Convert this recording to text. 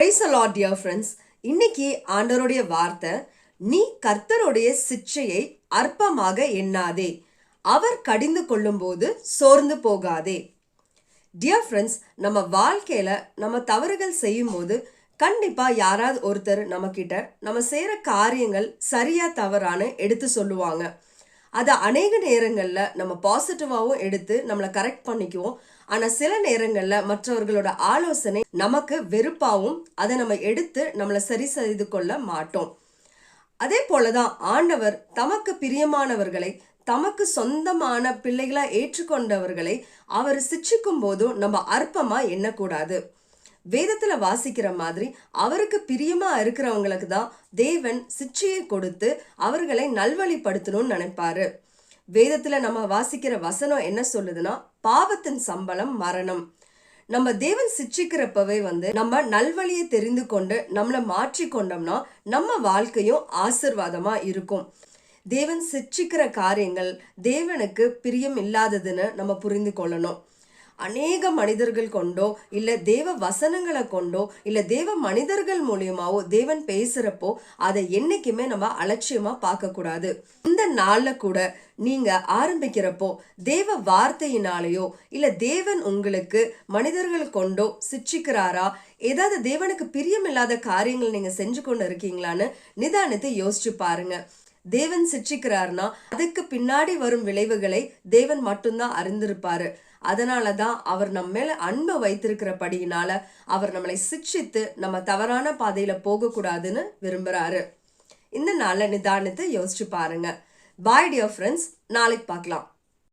Praise the Lord, dear friends. இன்னைக்கு ஆண்டவருடைய வார்த்தை, நீ கர்த்தருடைய சிட்சையை அற்பமாக எண்ணாதே, அவர் கடிந்து கொள்ளும்போது சோர்ந்து போகாதே. டியர் ஃப்ரெண்ட்ஸ், நம்ம வாழ்க்கையில நம்ம தவறுகள் செய்யும் போது கண்டிப்பா யாராவது ஒருத்தர் நம்ம கிட்ட நம்ம செய்யற காரியங்கள் சரியா தவறான்னு எடுத்து சொல்லுவாங்க. அதை அநேக நேரங்களில் நம்ம பாசிட்டிவாகவும் எடுத்து நம்மளை கரெக்ட் பண்ணிக்குவோம். ஆனால் சில நேரங்களில் மற்றவர்களோட ஆலோசனை நமக்கு வெறுப்பாகவும் அதை நம்ம எடுத்து நம்மளை சரி செய்து கொள்ள மாட்டோம். அதே போலதான் ஆண்டவர் தமக்கு பிரியமானவர்களை, தமக்கு சொந்தமான பிள்ளைகளா ஏற்றுக்கொண்டவர்களை அவர் சிட்சிக்கும் போதும் நம்ம அற்பமா எண்ணக்கூடாது. வேதத்துல வாசிக்கிற மாதிரி அவருக்கு பிரியமா இருக்கிறவங்களுக்கு தான் தேவன் சிட்சையை கொடுத்து அவர்களை நல்வழிப்படுத்தணும்னு நினைப்பாரு. வேதத்துல நம்ம வாசிக்கிற வசனம் என்ன சொல்லுதுன்னா, பாவத்தின் சம்பளம் மரணம். நம்ம தேவன் சிட்சிக்கிறப்பவே நம்ம நல்வழியை தெரிந்து கொண்டு நம்மளை மாற்றி கொண்டோம்னா நம்ம வாழ்க்கையும் ஆசிர்வாதமா இருக்கும். தேவன் சிட்சிக்கிற காரியங்கள் தேவனுக்கு பிரியம் இல்லாததுன்னு நம்ம புரிந்து கொள்ளணும். அநேக மனிதர்கள் கொண்டோ இல்லை தேவ வசனங்களை கொண்டோ இல்லை தேவ மனிதர்கள் மூலியமாவோ தேவன் பேசுறப்போ அதை என்னைக்குமே நம்ம அலட்சியமா பார்க்கக்கூடாது. இந்த நாள்ல கூட நீங்க ஆரம்பிக்கிறப்போ தேவ வார்த்தையினாலேயோ இல்லை தேவன் உங்களுக்கு மனிதர்கள் கொண்டோ சிட்சிக்கிறாரா, ஏதாவது தேவனுக்கு பிரியமில்லாத காரியங்கள் நீங்க செஞ்சு கொண்டு இருக்கீங்களான்னு நிதானத்தை யோசிச்சு பாருங்க. தேவன் சிட்சிக்கிறார்னா அதுக்கு பின்னாடி வரும் விளைவுகளை தேவன் மட்டும்தான் அறிந்திருப்பாரு. அதனாலதான் அவர் நம்ம மேல அன்பை வைத்திருக்கிறபடியினால அவர் நம்மளை சிட்சித்து நம்ம தவறான பாதையில போக கூடாதுன்னு விரும்புறாரு. இந்த நாள நிதானத்தை யோசிச்சு பாருங்க. பாய் டியர் ஃப்ரெண்ட்ஸ், நாளைக்கு பார்க்கலாம்.